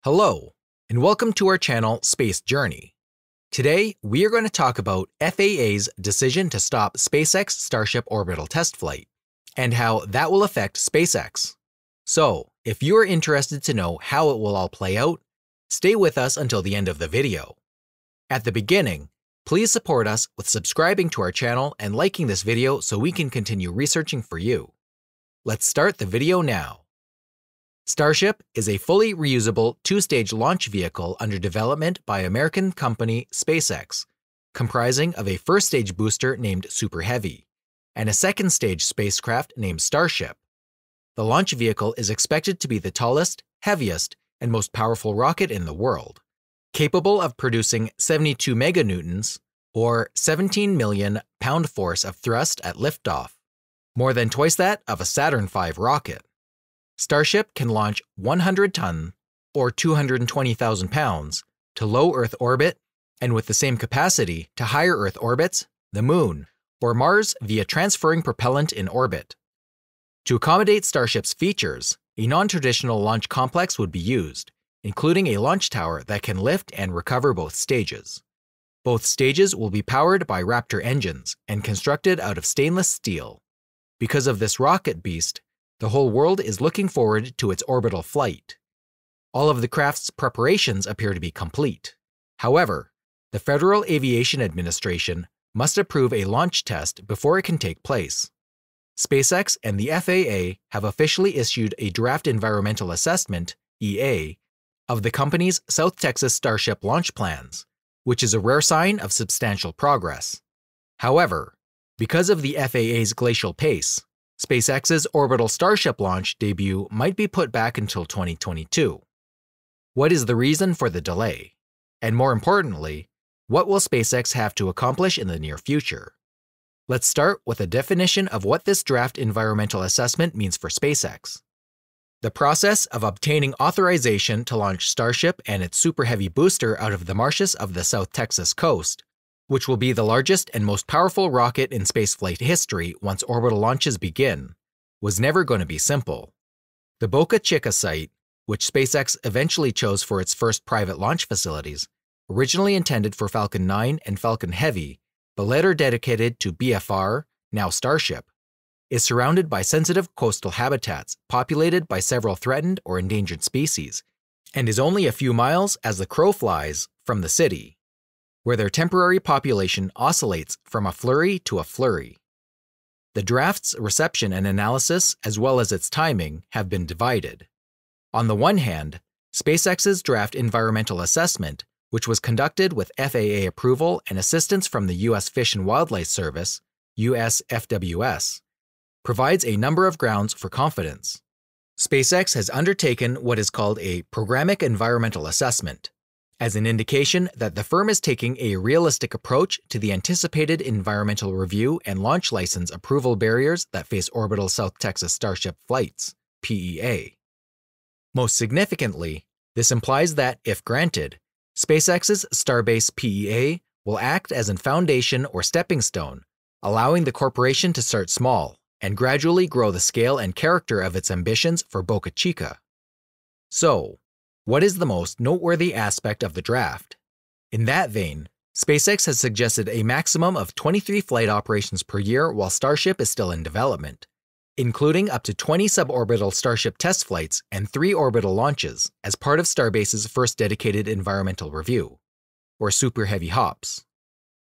Hello, and welcome to our channel Space Journey. Today, we are going to talk about FAA's decision to stop SpaceX Starship Orbital test flight, and how that will affect SpaceX. So, if you are interested to know how it will all play out, stay with us until the end of the video. At the beginning, please support us with subscribing to our channel and liking this video so we can continue researching for you. Let's start the video now. Starship is a fully reusable two-stage launch vehicle under development by American company SpaceX, comprising of a first-stage booster named Super Heavy, and a second-stage spacecraft named Starship. The launch vehicle is expected to be the tallest, heaviest, and most powerful rocket in the world, capable of producing 72 meganewtons, or 17 million pound-force of thrust at liftoff, more than twice that of a Saturn V rocket. Starship can launch 100-ton, or 220,000 pounds, to low Earth orbit, and with the same capacity to higher Earth orbits, the Moon, or Mars via transferring propellant in orbit. To accommodate Starship's features, a non-traditional launch complex would be used, including a launch tower that can lift and recover both stages. Both stages will be powered by Raptor engines and constructed out of stainless steel. Because of this rocket beast, the whole world is looking forward to its orbital flight. All of the craft's preparations appear to be complete. However, the Federal Aviation Administration must approve a launch test before it can take place. SpaceX and the FAA have officially issued a draft environmental assessment, EA, of the company's South Texas Starship launch plans, which is a rare sign of substantial progress. However, because of the FAA's glacial pace, SpaceX's orbital Starship launch debut might be put back until 2022. What is the reason for the delay? And more importantly, what will SpaceX have to accomplish in the near future? Let's start with a definition of what this draft environmental assessment means for SpaceX. The process of obtaining authorization to launch Starship and its Super Heavy booster out of the marshes of the South Texas coast, which will be the largest and most powerful rocket in spaceflight history once orbital launches begin, was never going to be simple. The Boca Chica site, which SpaceX eventually chose for its first private launch facilities, originally intended for Falcon 9 and Falcon Heavy, but later dedicated to BFR, now Starship, is surrounded by sensitive coastal habitats populated by several threatened or endangered species, and is only a few miles as the crow flies from the city, where their temporary population oscillates from a flurry to a flurry. The draft's reception and analysis, as well as its timing, have been divided. On the one hand, SpaceX's draft environmental assessment, which was conducted with FAA approval and assistance from the U.S. Fish and Wildlife Service, USFWS, provides a number of grounds for confidence. SpaceX has undertaken what is called a programmatic environmental assessment, as an indication that the firm is taking a realistic approach to the anticipated environmental review and launch license approval barriers that face orbital South Texas Starship flights, PEA. Most significantly, this implies that, if granted, SpaceX's Starbase PEA will act as a foundation or stepping stone, allowing the corporation to start small and gradually grow the scale and character of its ambitions for Boca Chica. So, what is the most noteworthy aspect of the draft? In that vein, SpaceX has suggested a maximum of 23 flight operations per year while Starship is still in development, including up to 20 suborbital Starship test flights and 3 orbital launches as part of Starbase's first dedicated environmental review, or Super Heavy hops.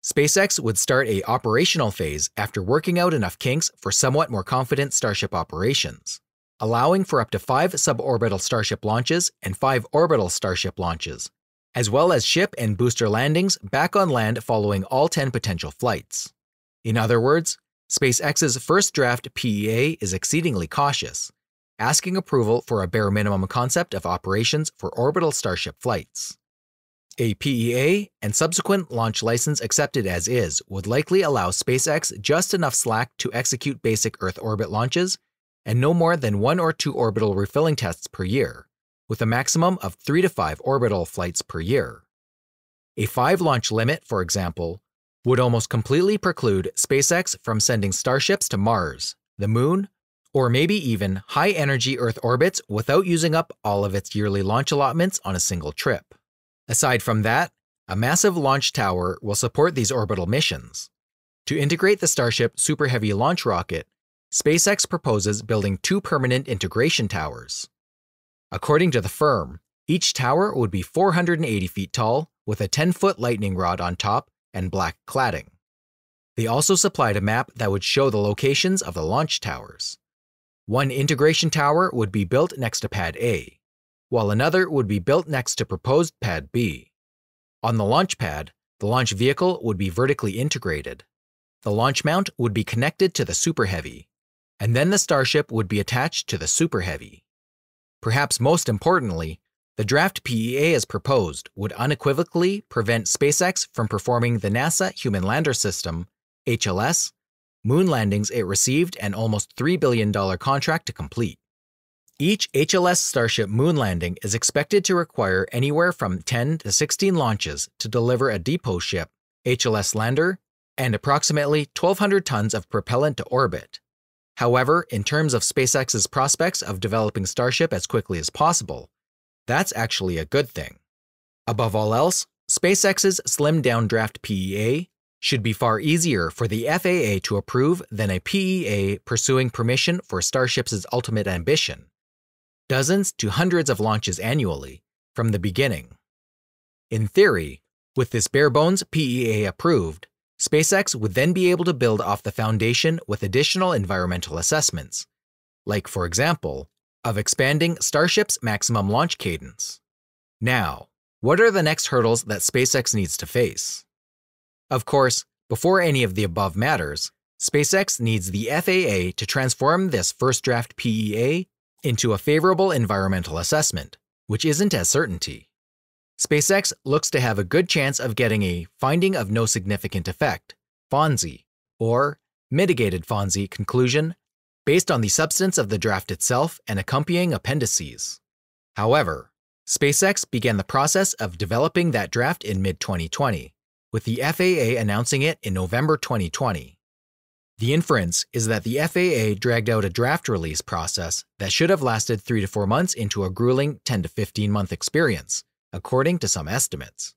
SpaceX would start a operational phase after working out enough kinks for somewhat more confident Starship operations, allowing for up to 5 suborbital Starship launches and 5 orbital Starship launches, as well as ship and booster landings back on land following all 10 potential flights. In other words, SpaceX's first draft PEA is exceedingly cautious, asking approval for a bare minimum concept of operations for orbital Starship flights. A PEA and subsequent launch license accepted as is would likely allow SpaceX just enough slack to execute basic Earth orbit launches and no more than 1 or 2 orbital refilling tests per year, with a maximum of 3 to 5 orbital flights per year. A 5-launch limit, for example, would almost completely preclude SpaceX from sending Starships to Mars, the Moon, or maybe even high-energy Earth orbits without using up all of its yearly launch allotments on a single trip. Aside from that, a massive launch tower will support these orbital missions. To integrate the Starship Super Heavy launch rocket, SpaceX proposes building 2 permanent integration towers. According to the firm, each tower would be 480 feet tall with a 10-foot lightning rod on top and black cladding. They also supplied a map that would show the locations of the launch towers. One integration tower would be built next to Pad A, while another would be built next to proposed Pad B. On the launch pad, the launch vehicle would be vertically integrated. The launch mount would be connected to the Super Heavy, and then the Starship would be attached to the Super Heavy. Perhaps most importantly, the draft PEA as proposed would unequivocally prevent SpaceX from performing the NASA Human Lander System, HLS, moon landings it received an almost $3 billion contract to complete. Each HLS Starship moon landing is expected to require anywhere from 10 to 16 launches to deliver a depot ship, HLS lander, and approximately 1,200 tons of propellant to orbit. However, in terms of SpaceX's prospects of developing Starship as quickly as possible, that's actually a good thing. Above all else, SpaceX's slimmed-down draft PEA should be far easier for the FAA to approve than a PEA pursuing permission for Starship's ultimate ambition: dozens to hundreds of launches annually from the beginning. In theory, with this bare-bones PEA approved, SpaceX would then be able to build off the foundation with additional environmental assessments, like, for example, of expanding Starship's maximum launch cadence. Now, what are the next hurdles that SpaceX needs to face? Of course, before any of the above matters, SpaceX needs the FAA to transform this first draft PEA into a favorable environmental assessment, which isn't a certainty. SpaceX looks to have a good chance of getting a Finding of No Significant Effect, FONSI, or Mitigated FONSI conclusion based on the substance of the draft itself and accompanying appendices. However, SpaceX began the process of developing that draft in mid-2020, with the FAA announcing it in November 2020. The inference is that the FAA dragged out a draft release process that should have lasted 3 to 4 months into a grueling 10 to 15-month experience, according to some estimates.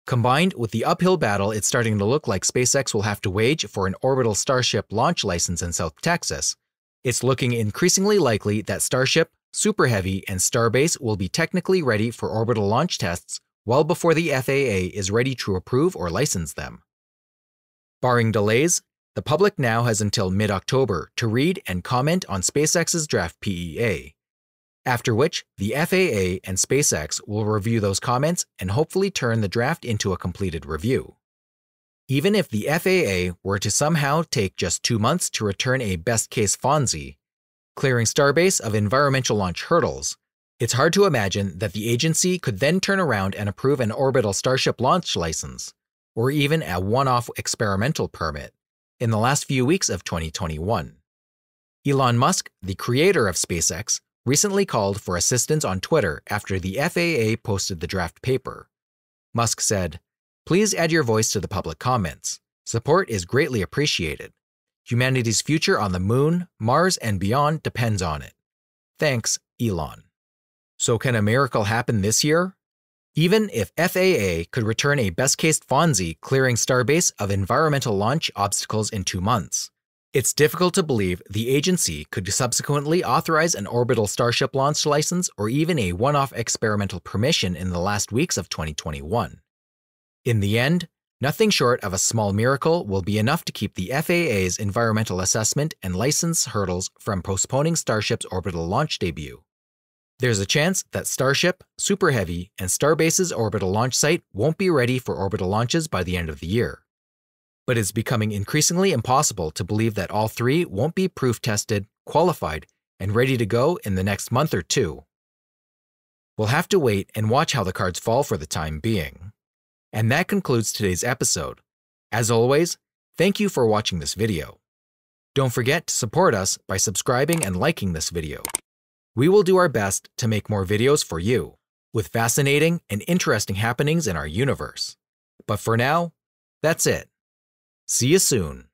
Combined with the uphill battle it's starting to look like SpaceX will have to wage for an orbital Starship launch license in South Texas, it's looking increasingly likely that Starship, Super Heavy, and Starbase will be technically ready for orbital launch tests well before the FAA is ready to approve or license them. Barring delays, the public now has until mid-October to read and comment on SpaceX's draft PEA, after which the FAA and SpaceX will review those comments and hopefully turn the draft into a completed review. Even if the FAA were to somehow take just 2 months to return a best-case FONSI, clearing Starbase of environmental launch hurdles, it's hard to imagine that the agency could then turn around and approve an orbital Starship launch license, or even a one-off experimental permit, in the last few weeks of 2021. Elon Musk, the creator of SpaceX, recently called for assistance on Twitter after the FAA posted the draft paper. Musk said, "Please add your voice to the public comments. Support is greatly appreciated. Humanity's future on the Moon, Mars, and beyond depends on it. Thanks, Elon." So can a miracle happen this year? Even if FAA could return a best-case FONSI clearing Starbase of environmental launch obstacles in 2 months, it's difficult to believe the agency could subsequently authorize an orbital Starship launch license or even a one-off experimental permission in the last weeks of 2021. In the end, nothing short of a small miracle will be enough to keep the FAA's environmental assessment and license hurdles from postponing Starship's orbital launch debut. There's a chance that Starship, Super Heavy, and Starbase's orbital launch site won't be ready for orbital launches by the end of the year. But it's becoming increasingly impossible to believe that all 3 won't be proof-tested, qualified, and ready to go in the next month or 2. We'll have to wait and watch how the cards fall for the time being. And that concludes today's episode. As always, thank you for watching this video. Don't forget to support us by subscribing and liking this video. We will do our best to make more videos for you, with fascinating and interesting happenings in our universe. But for now, that's it. See you soon.